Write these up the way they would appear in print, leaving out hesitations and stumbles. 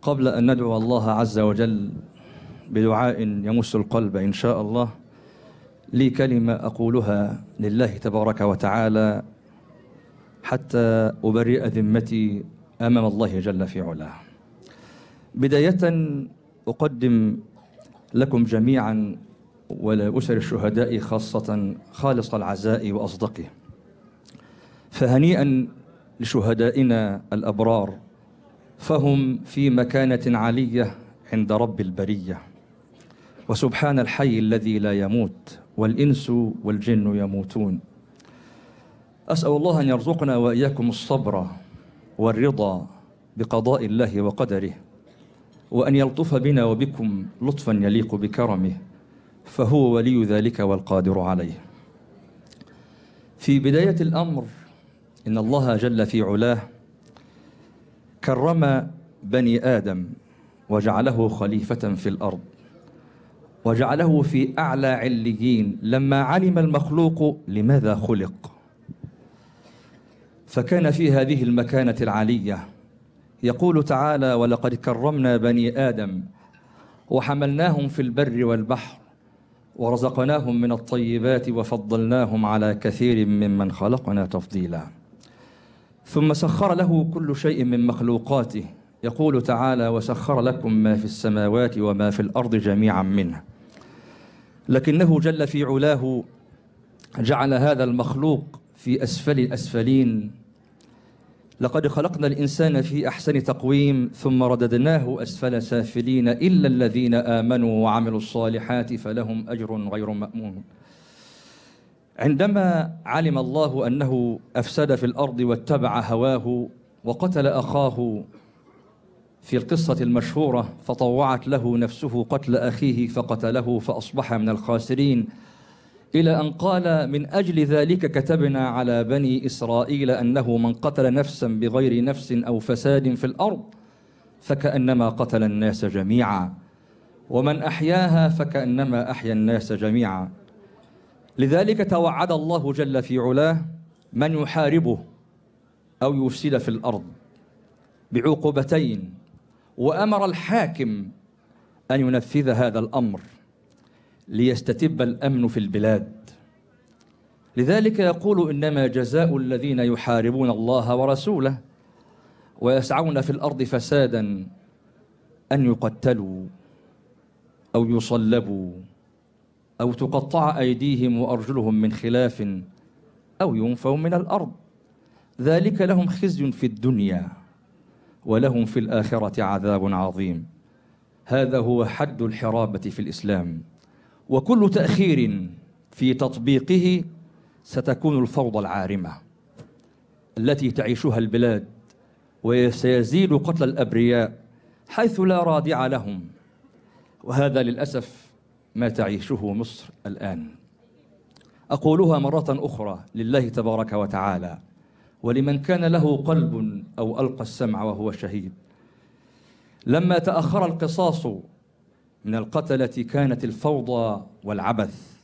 قبل أن ندعو الله عز وجل بدعاء يمس القلب إن شاء الله، لي كلمة أقولها لله تبارك وتعالى حتى أبرئ ذمتي أمام الله جل في علاه. بداية أقدم لكم جميعا ولأسر الشهداء خاصة خالص العزاء وأصدقه، فهنيئا لشهدائنا الأبرار، فهم في مكانة علية عند رب البرية، وسبحان الحي الذي لا يموت والإنس والجن يموتون. أسأل الله أن يرزقنا وإياكم الصبر والرضا بقضاء الله وقدره، وأن يلطف بنا وبكم لطفا يليق بكرمه، فهو ولي ذلك والقادر عليه. في بداية الأمر إن الله جل في علاه كرم بني آدم وجعله خليفة في الأرض، وجعله في أعلى عليين لما علم المخلوق لماذا خلق، فكان في هذه المكانة العالية. يقول تعالى: ولقد كرمنا بني آدم وحملناهم في البر والبحر ورزقناهم من الطيبات وفضلناهم على كثير ممن خلقنا تفضيلا. ثم سخر له كل شيء من مخلوقاته. يقول تعالى: وسخر لكم ما في السماوات وما في الأرض جميعا منه. لكنه جل في علاه جعل هذا المخلوق في أسفل الأسفلين. لقد خلقنا الإنسان في أحسن تقويم ثم رددناه أسفل سافلين إلا الذين آمنوا وعملوا الصالحات فلهم أجر غير مأمون. عندما علم الله أنه أفسد في الأرض واتبع هواه وقتل أخاه في القصة المشهورة، فطوعت له نفسه قتل أخيه فقتله فأصبح من الخاسرين، إلى أن قال: من أجل ذلك كتبنا على بني إسرائيل أنه من قتل نفسا بغير نفس أو فساد في الأرض فكأنما قتل الناس جميعا، ومن أحياها فكأنما أحيا الناس جميعا. لذلك توعد الله جل في علاه من يحاربه أو يفسد في الأرض بعقوبتين، وأمر الحاكم أن ينفذ هذا الأمر ليستتب الأمن في البلاد. لذلك يقول: إنما جزاء الذين يحاربون الله ورسوله ويسعون في الأرض فسادا أن يقتلوا أو يصلبوا أو تقطع أيديهم وأرجلهم من خلاف أو ينفوا من الأرض، ذلك لهم خزي في الدنيا ولهم في الآخرة عذاب عظيم. هذا هو حد الحرابة في الإسلام، وكل تأخير في تطبيقه ستكون الفوضى العارمة التي تعيشها البلاد، وسيزيد قتل الأبرياء حيث لا رادع لهم، وهذا للأسف ما تعيشه مصر الآن. أقولها مرة أخرى لله تبارك وتعالى ولمن كان له قلب أو ألقى السمع وهو شهيد: لما تأخر القصاص من القتلة كانت الفوضى والعبث،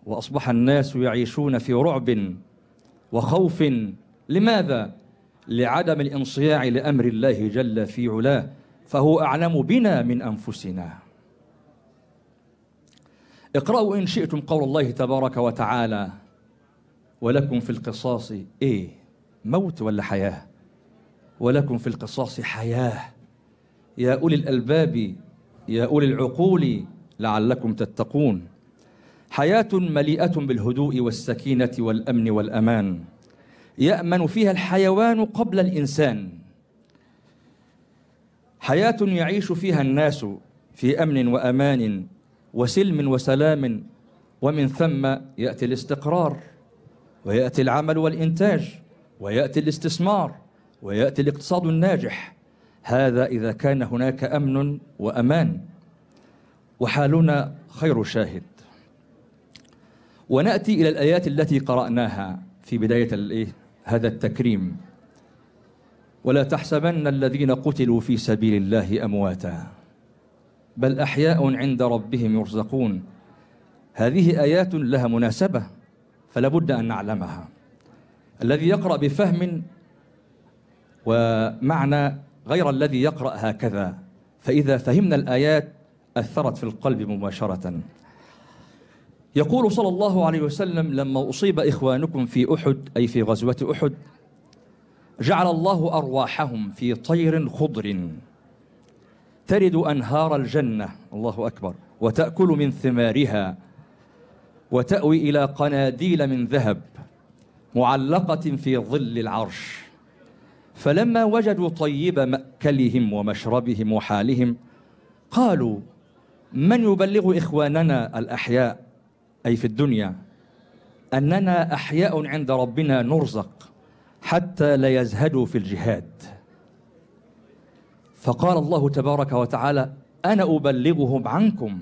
وأصبح الناس يعيشون في رعب وخوف. لماذا؟ لعدم الانصياع لأمر الله جل في علاه، فهو أعلم بنا من أنفسنا. اقرأوا إن شئتم قول الله تبارك وتعالى: ولكم في القصاص إيه؟ موت ولا حياة؟ ولكم في القصاص حياة يا أولي الألباب يا أولي العقول لعلكم تتقون. حياة مليئة بالهدوء والسكينة والأمن والأمان، يأمن فيها الحيوان قبل الإنسان. حياة يعيش فيها الناس في أمن وأمان وسلم وسلام، ومن ثم يأتي الاستقرار، ويأتي العمل والإنتاج، ويأتي الاستثمار، ويأتي الاقتصاد الناجح. هذا إذا كان هناك أمن وأمان، وحالنا خير شاهد. ونأتي إلى الآيات التي قرأناها في بداية هذا التكريم: ولا تحسبن الذين قتلوا في سبيل الله أمواتا بل أحياء عند ربهم يرزقون. هذه آيات لها مناسبة فلا بد أن نعلمها. الذي يقرأ بفهم ومعنى غير الذي يقرأ هكذا فإذا فهمنا الآيات أثرت في القلب مباشرة. يقول صلى الله عليه وسلم: لما أصيب إخوانكم في أحد، أي في غزوة أحد، جعل الله أرواحهم في طير خضر ترد أنهار الجنة، الله أكبر، وتأكل من ثمارها، وتأوي إلى قناديل من ذهب معلقة في ظل العرش. فلما وجدوا طيب مأكلهم ومشربهم وحالهم قالوا: من يبلغ إخواننا الأحياء، أي في الدنيا، أننا أحياء عند ربنا نرزق حتى لا يزهدوا في الجهاد؟ فقال الله تبارك وتعالى: أنا أبلغهم عنكم.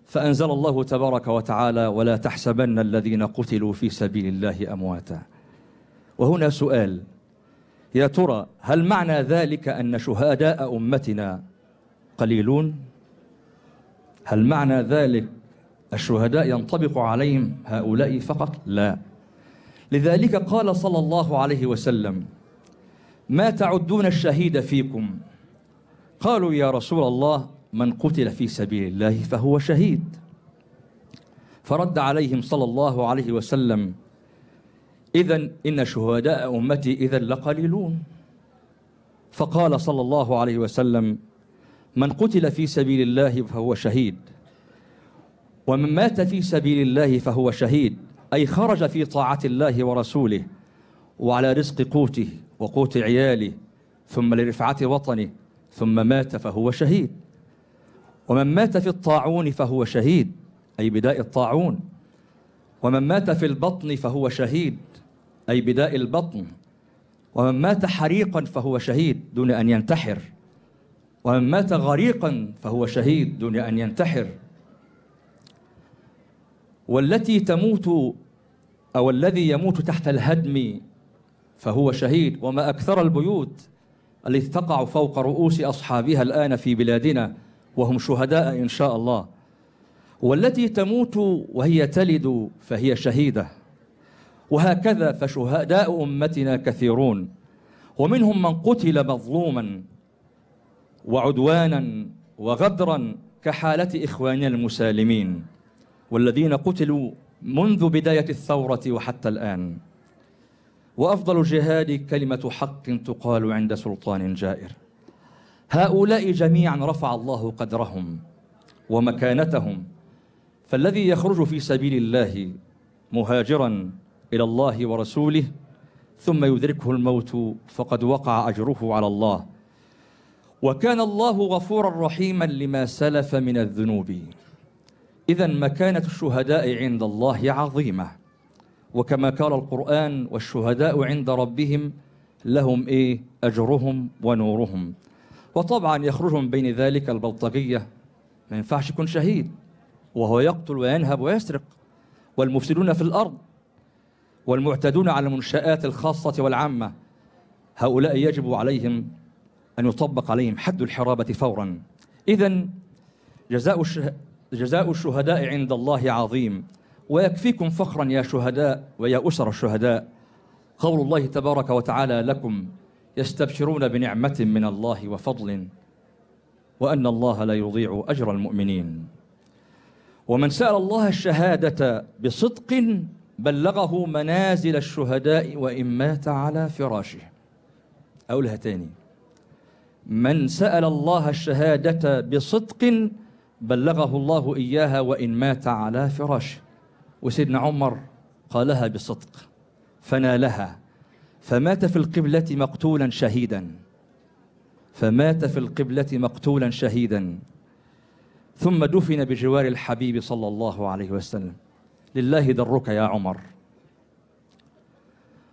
فأنزل الله تبارك وتعالى: ولا تحسبن الذين قتلوا في سبيل الله أمواتا. وهنا سؤال: يا ترى هل معنى ذلك أن شهداء أمتنا قليلون؟ هل معنى ذلك الشهداء ينطبق عليهم هؤلاء فقط؟ لا. لذلك قال صلى الله عليه وسلم: ما تعدون الشهيد فيكم؟ قالوا: يا رسول الله، من قتل في سبيل الله فهو شهيد. فرد عليهم صلى الله عليه وسلم: إذن إن شهداء أمتي إذن لقليلون. فقال صلى الله عليه وسلم: من قتل في سبيل الله فهو شهيد، ومن مات في سبيل الله فهو شهيد، أي خرج في طاعة الله ورسوله وعلى رزق قوته وقوت عياله ثم لرفعة وطنه ثم مات فهو شهيد. ومن مات في الطاعون فهو شهيد، أي بداء الطاعون. ومن مات في البطن فهو شهيد، أي بداء البطن. ومن مات حريقا فهو شهيد دون أن ينتحر. ومن مات غريقا فهو شهيد دون أن ينتحر. والتي تموت أو الذي يموت تحت الهدم فهو شهيد. وما أكثر البيوت التي تقع فوق رؤوس أصحابها الآن في بلادنا وهم شهداء إن شاء الله. والتي تموت وهي تلد فهي شهيدة. وهكذا فشهداء أمتنا كثيرون، ومنهم من قتل مظلوما وعدوانا وغدرا كحالة إخواننا المسالمين، والذين قتلوا منذ بداية الثورة وحتى الآن. وأفضل الجهاد كلمة حق تقال عند سلطان جائر. هؤلاء جميعا رفع الله قدرهم ومكانتهم. فالذي يخرج في سبيل الله مهاجرا إلى الله ورسوله ثم يدركه الموت فقد وقع أجره على الله. وكان الله غفورا رحيما لما سلف من الذنوب. إذن مكانة الشهداء عند الله عظيمة، وكما قال القرآن: والشهداء عند ربهم لهم أجرهم ونورهم. وطبعا يخرج من بين ذلك البلطجية، ما ينفعش يكون شهيد وهو يقتل وينهب ويسرق، والمفسدون في الأرض، والمعتدون على المنشآت الخاصة والعامة. هؤلاء يجب عليهم أن يطبق عليهم حد الحرابة فورا. إذن جزاء الشهداء عند الله عظيم. ويكفيكم فخرا يا شهداء ويا أسر الشهداء قول الله تبارك وتعالى لكم: يستبشرون بنعمة من الله وفضل وأن الله لا يضيع أجر المؤمنين. ومن سأل الله الشهادة بصدق بلغه منازل الشهداء وإن مات على فراشه. أقولها تاني: من سأل الله الشهادة بصدق بلغه الله إياها وإن مات على فراشه. وسيدنا عمر قالها بصدق فنالها، فمات في القبلة مقتولا شهيدا، فمات في القبلة مقتولا شهيدا، ثم دفن بجوار الحبيب صلى الله عليه وسلم. لله درك يا عمر.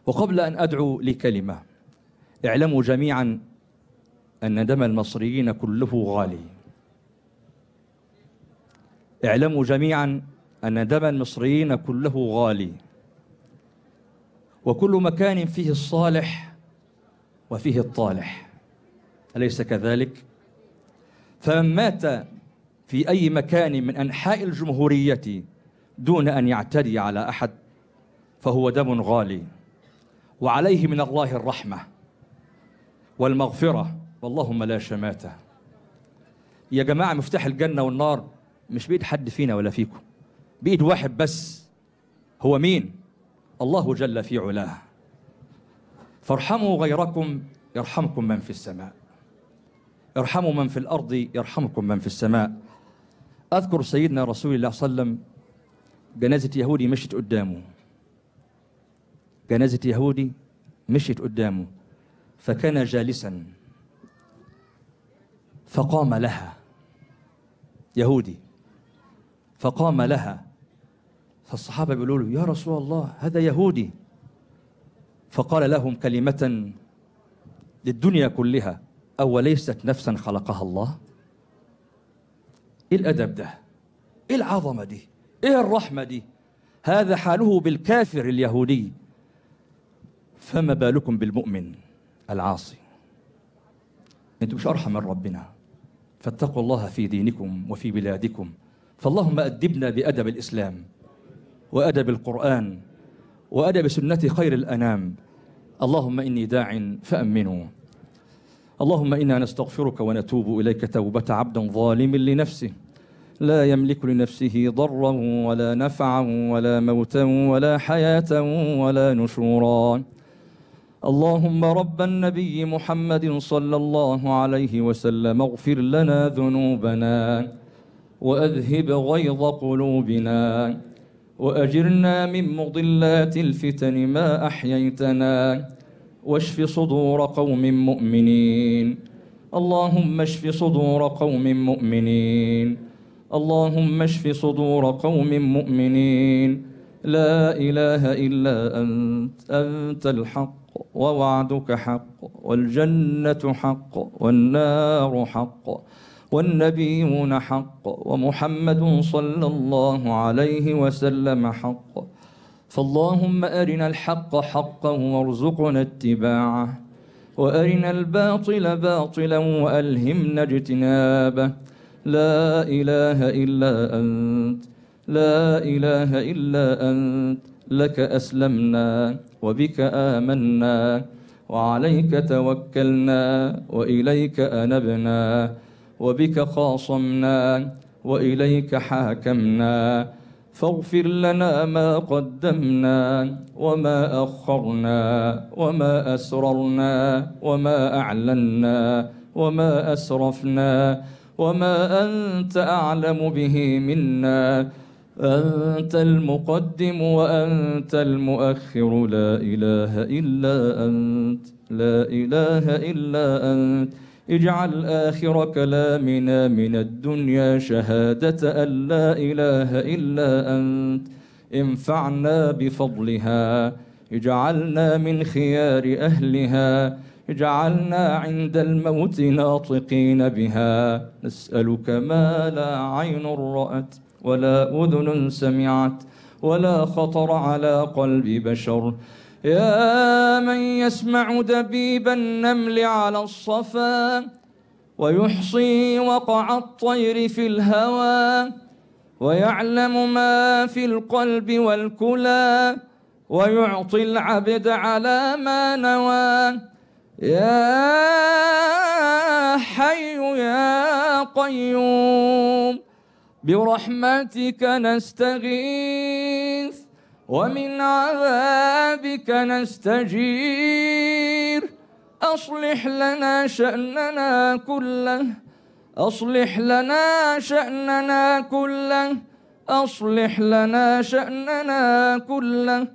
وقبل أن أدعو لكلمة، اعلموا جميعا أن دم المصريين كله غالي. اعلموا جميعا أن دم المصريين كله غالي، وكل مكان فيه الصالح وفيه الطالح، أليس كذلك؟ فمن مات في أي مكان من أنحاء الجمهورية دون أن يعتدي على أحد فهو دم غالي، وعليه من الله الرحمة والمغفرة، واللهم لا شماتة. يا جماعة مفتاح الجنة والنار مش بإيد حد فينا ولا فيكم، بإيد واحد بس. هو مين؟ الله جل في علاه. فارحموا غيركم يرحمكم من في السماء، ارحموا من في الأرض يرحمكم من في السماء. أذكر سيدنا رسول الله صلى الله عليه وسلم جنازة يهودي مشت قدامه، جنازة يهودي مشت قدامه، فكان جالسا فقام لها، يهودي فقام لها، فالصحابة بيقولوا له يا رسول الله هذا يهودي، فقال لهم كلمة للدنيا كلها: أوليست نفسا خلقها الله؟ إيه الأدب ده؟ إيه العظمة دي؟ إيه الرحمة دي؟ هذا حاله بالكافر اليهودي، فما بالكم بالمؤمن العاصي؟ أنتم مش أرحم من ربنا، فاتقوا الله في دينكم وفي بلادكم. فاللهم أدبنا بأدب الإسلام وأدب القرآن وأدب سنة خير الأنام. اللهم إني داع فأمنوا. اللهم إنا نستغفرك ونتوب إليك توبة عبد ظالم لنفسه لا يملك لنفسه ضرا ولا نفعا ولا موتا ولا حياة ولا نشورا. اللهم رب النبي محمد صلى الله عليه وسلم اغفر لنا ذنوبنا وأذهب غيظ قلوبنا وأجرنا من مضلات الفتن ما أحييتنا واشف صدور قوم مؤمنين. اللهم اشف صدور قوم مؤمنين. اللهم اشف صدور قوم مؤمنين. لا إله إلا أنت، أنت الحق ووعدك حق والجنة حق والنار حق والنبيون حق ومحمد صلى الله عليه وسلم حق. فاللهم أرنا الحق حقا وارزقنا اتباعه، وأرنا الباطل باطلا وألهمنا اجتنابه. لا إله إلا أنت، لا إله إلا أنت، لك أسلمنا وبك آمنا وعليك توكلنا وإليك أنبنا وبك خاصمنا وإليك حاكمنا. فاغفر لنا ما قدمنا وما أخرنا وما أسررنا وما أعلنا وما أسرفنا وما أنت أعلم به منا. أنت المقدم وأنت المؤخر، لا إله إلا أنت، لا إله إلا أنت. اجعل آخر كلامنا من الدنيا شهادة أن لا إله إلا أنت. انفعنا بفضلها، اجعلنا من خيار أهلها، اجعلنا عند الموت ناطقين بها. نسألك ما لا عين رأت ولا أذن سمعت ولا خطر على قلب بشر. يا من يسمع دبيب النمل على الصفا ويحصي وقع الطير في الهوى ويعلم ما في القلب والكلى ويعطي العبد على ما نوى. يا حي يا قيوم برحمتك نستغيث ومن عذابك نستجير. أصلح لنا شأننا كله، أصلح لنا شأننا كله، أصلح لنا شأننا كله،